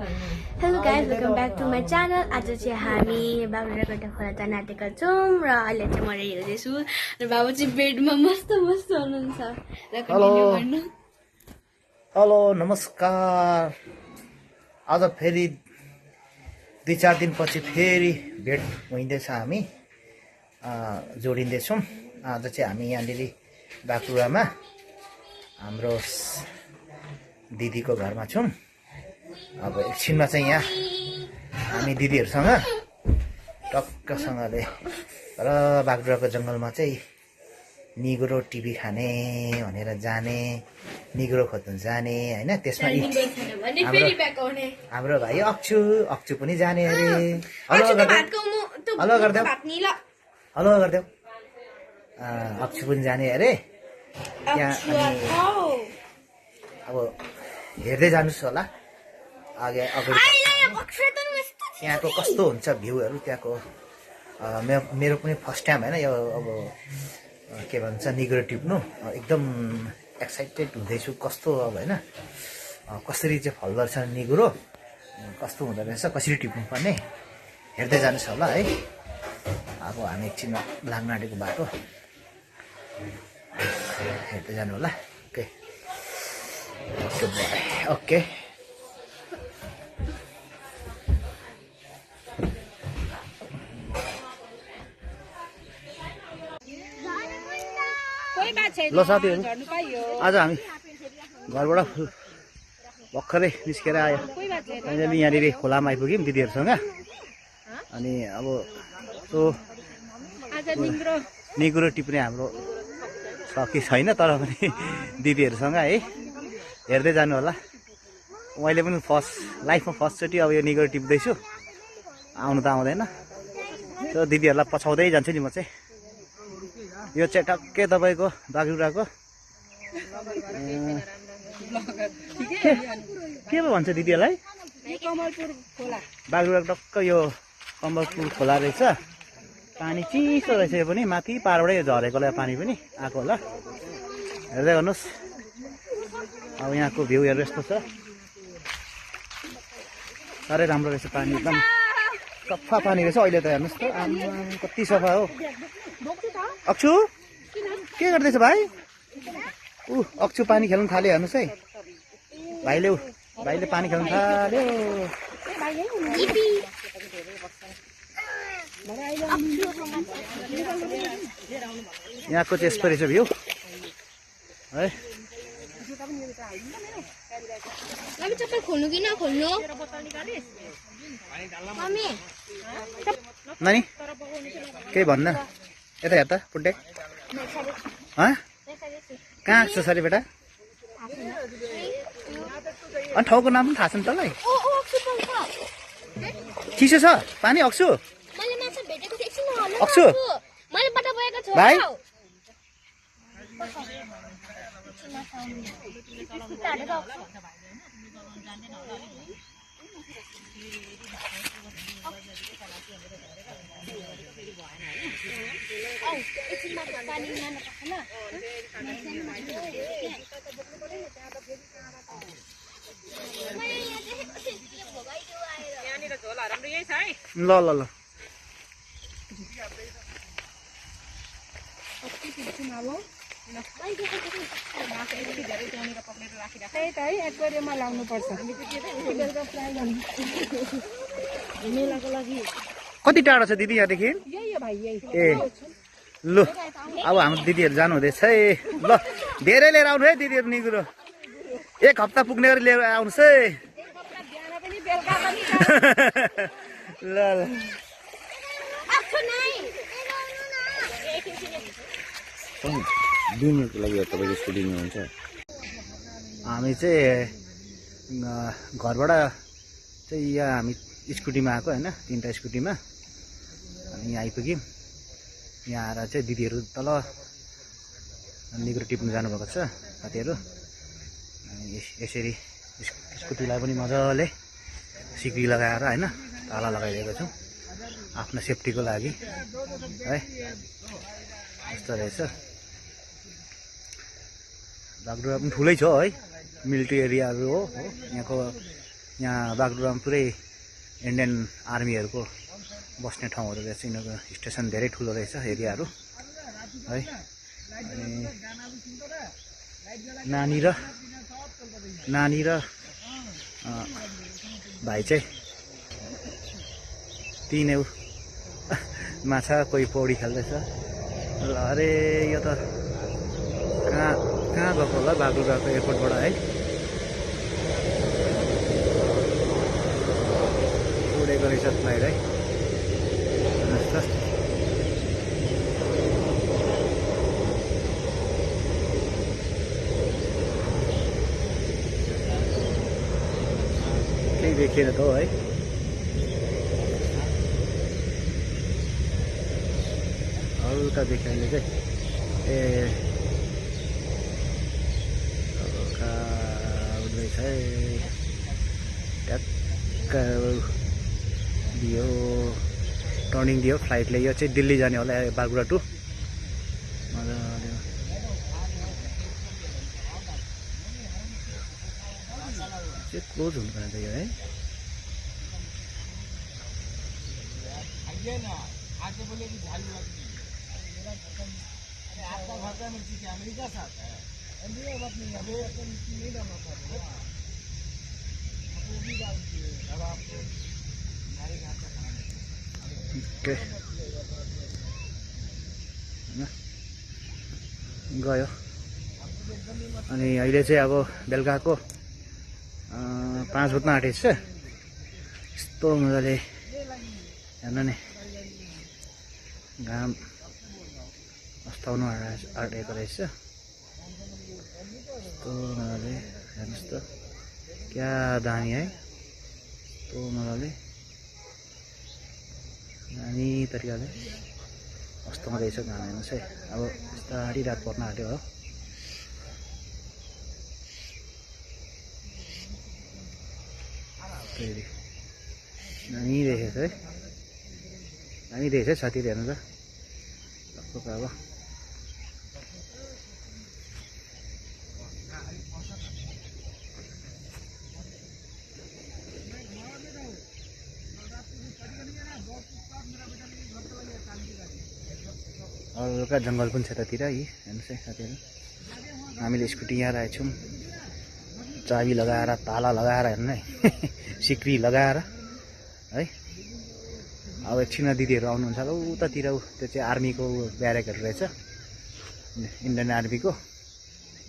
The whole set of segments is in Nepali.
Hello guys, welcome back to my channel. आज चाहिँ हामी बाबुराकोटा खोला जान आँटेका छौँ र अहिले चाहिँ म रेडी हुँदैछु र बाबु चाहिँ बेडमा मस्त मस्त हुनुहुन्छ र कन्टिन्यू गर्नु। हेलो नमस्कार। आज फेरि 2-4 दिनपछि फेरि भेट हुँदैछ, हामी जोडिँदैछौँ। आज चाहिँ हामी यहाँनिर बाँकुरामा हाम्रो दिदीको घरमा छौँ। अब एकछिनमा चाहिँ यहाँ हामी दिदीहरूसँग टक्कसँगले र बागडोग्राको जङ्गलमा चाहिँ निगुरो टिभी खाने भनेर जाने, निगुरो खोज्न जाने होइन। त्यसमा हाम्रो भाइ अक्छु पनि जाने अरे। हेलो गरिदेऊ, हेलो गरिदेऊ। अक्छु पनि जाने अरे त्यहाँ। अब हेर्दै जानुहोस् होला अगाडि त्यहाँको कस्तो हुन्छ भ्यूहरू त्यहाँको। मेरो पनि फर्स्ट टाइम होइन यो। अब के भन्छ निगुरो टिप्नु एकदम एक्साइटेड हुँदैछु। कस्तो अब होइन कसरी चाहिँ फल्दो रहेछ निगुरो, कस्तो हुँदो रहेछ, कसरी टिप्नु पर्ने हेर्दै जानुहोस् होला है। अब हामी एकछिनमा लाग्न आँटेको बाटो हेर्दै जानु होला। Okay okay okay. ल साथीहरू, आज हामी घरबाट भर्खरै निस्केर आयो। अहिले यहाँनिर खोलामा आइपुग्यौँ दिदीहरूसँग। अनि अब त्यो निगुरो टिप्ने हाम्रो छ कि छैन, तर पनि दिदीहरूसँग है हेर्दै जानु होला। मैले पनि लाइफमा फर्स्टचोटि अब यो निगुरो टिप्दैछु। आउनु त आउँदैन, त्यो दिदीहरूलाई पछाउँदै जान्छु नि म चाहिँ। यो चाहिँ टक्कै तपाईँको बागडोग्राको के पो भन्छ दिदीहरूलाई? बागडोग्रा टक्क यो कमलपुर खोला रहेछ। पानी चिसो रहेछ यो पनि, माथि पारबाटै झरेकोलाई पानी पनि आएको होला। हेर्दै गर्नुहोस्। अब यहाँको भ्यूहरू यस्तो छ, साह्रै राम्रो रहेछ पानी, एकदम सफा पानी रहेछ अहिले त। हेर्नुहोस् त कति सफा हो। अक्छु के गर्दैछ भाइ? अक्छु पानी खेल्नु थाल्यो, हेर्नुहोस् है भाइले पानी खेल्नु थाल्यो। यहाँको चाहिँ यस्तो रहेछ भ्यू है। नानी केही भन्न, यता हेर त पुट्टे। कहाँ छ सरी बेटा? अनि ठाउँको नाम पनि थाहा छ नि तँलाई? चिसो छ पानी। अक्छु अक्छु भाइ ल ल ल कति टाढो छ दिदी यहाँदेखि? ए ल अब हाम्रो दिदीहरू जानु हुँदैछ है। ल धेरै लिएर आउनु है दिदीहरू निगुरो, 1 हप्ता पुग्ने गरी लिएर आउनुहोस् है। ल ल 2 मिनटको लागि तपाईँको स्कुटी हुन्छ। हामी चाहिँ घरबाट चाहिँ यहाँ हामी स्कुटीमा आएको होइन, 3टा स्कुटीमा। अनि यहाँ आइपुग्यौँ। यहाँ आएर चाहिँ दिदीहरू तल निगुरो टिप्नु जानुभएको छ साथीहरू। अनि यसरी स्कुटीलाई पनि मजाले सिक्री लगाएर होइन ताला लगाइदिएको छौँ आफ्नो सेफ्टीको लागि है। यस्तो रहेछ। बागडोग्रा पनि ठुलै छ है, मिलिट्री एरियाहरू हो। यहाँको यहाँ बागडोग्रामा पुरै इन्डियन आर्मीहरूको बस्ने ठाउँहरू रहेछ। यिनीहरूको स्टेसन धेरै ठुलो रहेछ एरियाहरू है। अनि नानी र भाइ चाहिँ तिनै माछा कोही पौडी खेल्दैछ ल। अरे यो त कहाँ गएको होला बागडोग्राको एयरपोर्टबाट है। उडेको रहेछ फ्लाइट है। केही देखिएन त है। हल्का देखेँ अहिले चाहिँ हल्का उड्दैछ है। ट्याक्क दियो टर्निङ दियो फ्लाइटले। यो चाहिँ दिल्ली जाने होला बागडोग्रा टु। मजाले चाहिँ क्लोज हुनुपर्ने त यो है। ओके गयो। अनि अहिले चाहिँ अब बेलुकाको 5 बज्न आँटेको छ। यस्तो मजाले हेर्नु नि घाम अस्ताउनु आँटेको रहेछ। यस्तो मजाले हेर्नुहोस् त क्या दामी है। यस्तो मजाले दामी तरिकाले अस्ताउँदैछ घाम हेर्नुहोस् है। अब बिस्तारी रात पर्न आँट्यो हो। दामी देखेछ है। दामी देखेछ साथीहरू हेर्नु त अब हल्का जङ्गल पनि छ यतातिर है। हेर्नुहोस् है साथीहरू हामीले स्कुटी यहाँ राखेको छौँ। चाबी लगाएर ताला लगाएर हेर्नु है सिक्री लगाएर है। अब एकछिनमा दिदीहरू आउनुहुन्छ ल। उतातिर त्यो चाहिँ आर्मीको ब्यारेकहरू रहेछ इन्डियन आर्मीको।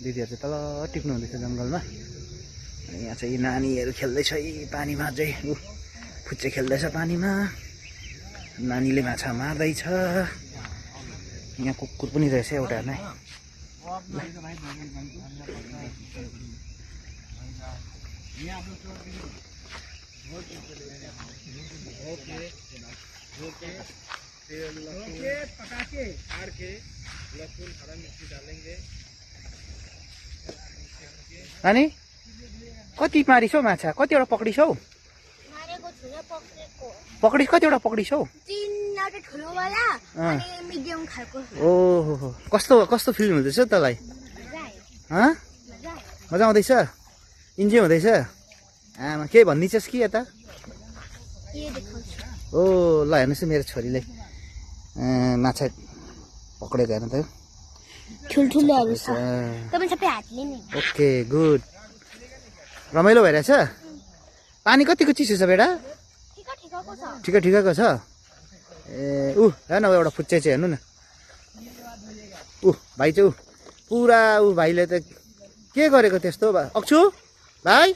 दिदीहरू चाहिँ तल टिप्नु हुँदैछ जङ्गलमा। अनि यहाँ चाहिँ नानीहरू खेल्दैछ है पानीमा चाहिँ। फुच्चे खेल्दैछ पानीमा। नानीले माछा मार्दैछ। यहाँ कुकुर पनि रहेछ एउटा नै। अनि कति मारिसौ माछा? कतिवटा पक्रिसौ? पक्रिस कतिवटा पक्रिसौ? 3 ठुलोवाला अनि मिडियम खालको। ओहो कस्तो फिल हुँदैछ तँलाई? मजा आउँदैछ? इन्जोय हुँदैछ? आमा के भनिदिन्छस् कि यता? ओ ल हेर्नुहोस् मेरो छोरीले माछा पक्रेको हेर्नु त। ठुल्ठुलोहरू छ। तपाईं सबै हातले नै। Okay good. रमाइलो भइरहेछ? पानी कतिको चिसो छ बेटा? ठिकको छ। ए हेर्न एउटा फुच्चे चाहिँ हेर्नु न। भाइ चाहिँ पुरा भाइले त के गरेको त्यस्तो? अक्छु भाइ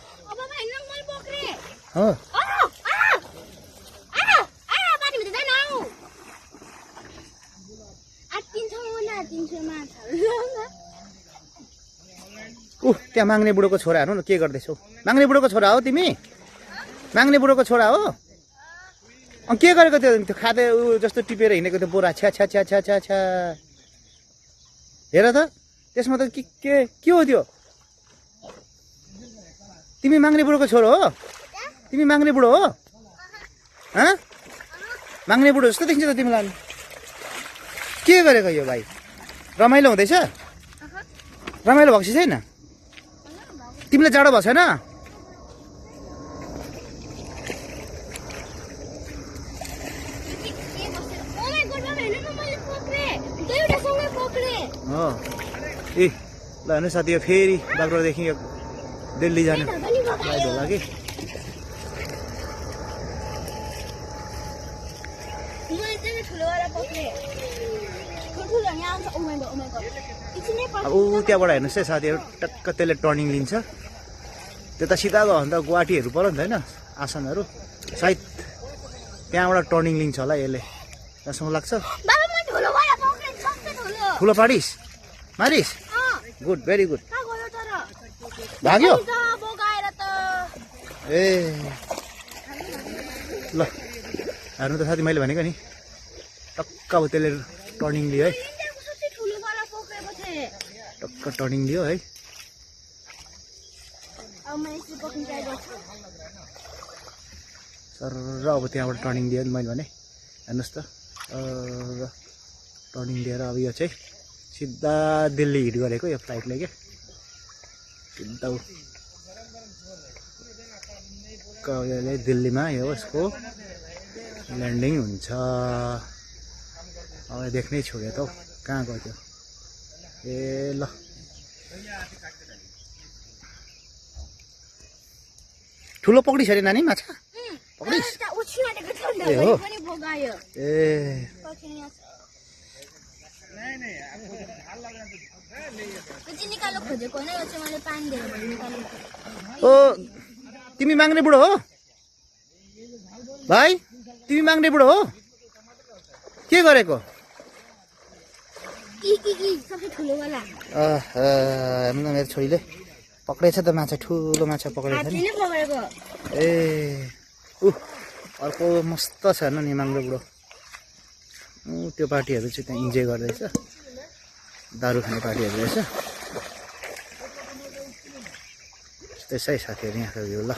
हो त्यहाँ माग्ने बुढोको छोरा हेर्नु न के गर्दैछौ? माग्ने बुढोको छोरा हो तिमी? माग्ने बुढोको छोरा हो? के गरेको त्यो खाँदै जस्तो टिपेर हिँडेको त्यो बोरा छ्या छ्या छ्या छ्या छ्या छ्या। हेर त त्यसमा त के हो त्यो? तिमी माग्ने बुढोको छोरो हो? तिमी माग्ने बुढो हो? माग्ने बुढो जस्तो देखिन्छ त तिमीलाई। के गरेको यो भाइ? रमाइलो हुँदैछ? रमाइलो भएको छैन? तिमीलाई जाडो भएको छैन? ए ल हेर्नु साथी फेरि बाग्राकोटदेखि दिल्ली जाने फ्लाइट होला कि अब ऊ त्यहाँबाट हेर्नुहोस् है साथीहरू टक्क त्यसले टर्निङ लिन्छ त्यता सिधा गयो भने त गुवाहाटीहरू पऱ्यो नि त होइन आसनहरू सायद त्यहाँबाट टर्निङ लिन्छ होला यसले जहाँसम्म लाग्छ ठुलो पाडिस मारिस गुड भेरी गुड भाग्यो ए ल हेर्नु त साथी मैले भनेको नि टक्क अब त्यसले टर्निङ लियो है टक्क टर्निङ लियो है सर र अब त्यहाँबाट टर्निङ दियो मैले भने हेर्नुहोस् त टर्निङ दिएर अब यो चाहिँ सिधा दिल्ली हिट गरेको यो फ्लाइटले क्या सिधा यसले दिल्लीमा यो यसको ल्यान्डिङ हुन्छ अब देख्नै छोड्यो त हौ कहाँ गयो त्यो ए ल ठुलो पक्रिस अरे नानी माछा पक्रिस ए हो ए ओ तिमी माग्ने बुढो हो भाइ तिमी माग्ने बुढो हो के गरेको मेरो छोरीले पक्रेछ त माछा ठुलो माछा पक्रेछ नि ए अर्को मस्त छ हेर्नु नि माग्ने बुढो त्यो पार्टीहरू चाहिँ त्यहाँ इन्जोय गर्दैछ दारू खाने पार्टीहरू रहेछ त्यसै साथीहरू यहाँको भ्यू ल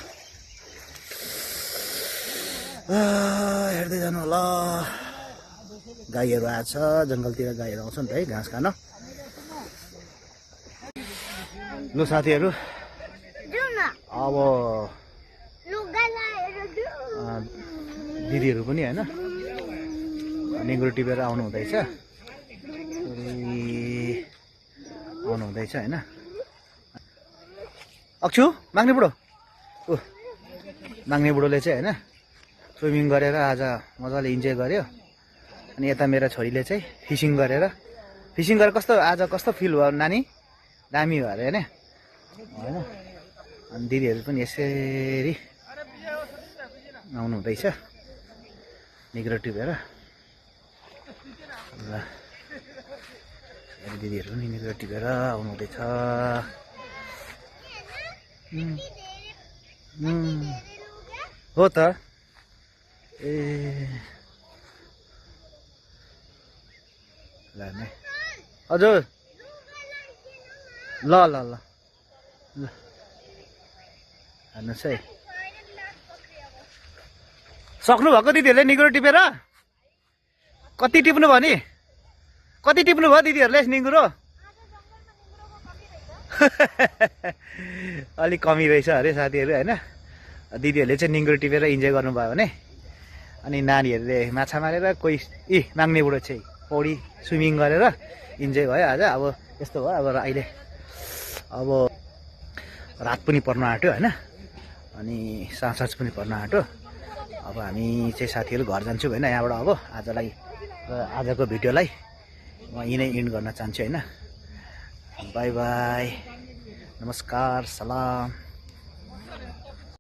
हेर्दै जानु होला गाईहरू आएछ जङ्गलतिर गाईहरू आउँछ नि त है घाँस खान लु साथीहरू अब दिदीहरू पनि होइन निगुरो टिपेर आउनु हुँदैछ होइन अक्छु माग्ने बुढो माग्ने बुढोले चाहिँ होइन स्विमिङ गरेर आज मजाले इन्जोय गर्यो अनि यता मेरो छोरीले चाहिँ फिसिङ गरेर कस्तो आज कस्तो फिल भयो नानी दामी भयो अरे होइन अनि दिदीहरू पनि यसरी आउनु हुँदैछ निगुरो टिपेर ल दिदीहरू पनि निगुरो टिपेर आउनु हुँदैछ हो त ए ल नै हजुर ल ल ल ल हेर्नुहोस् है सक्नु भएको दिदीहरूले निगुरो टिपेर कति टिप्नु भयो नि कति टिप्नु भयो दिदीहरूले निगुरो अलिक कमी रहेछ अरे साथीहरू होइन दिदीहरूले चाहिँ निगुरो टिपेर इन्जोय गर्नुभयो भने अनि नानीहरूले माछा मारेर कोही माग्ने बुढो चाहिँ पौडी स्विमिङ गरेर इन्जोय भयो आज अब यस्तो भयो अब अहिले अब रात पनि पर्न आँट्यो होइन अनि साँझ पनि पर्न आँट्यो अब हामी चाहिँ साथीहरू घर जान्छौँ होइन यहाँबाट अब आजको भिडियोलाई म यहीँ इन्ड गर्न चाहन्छु होइन बाई बाई नमस्कार सलाम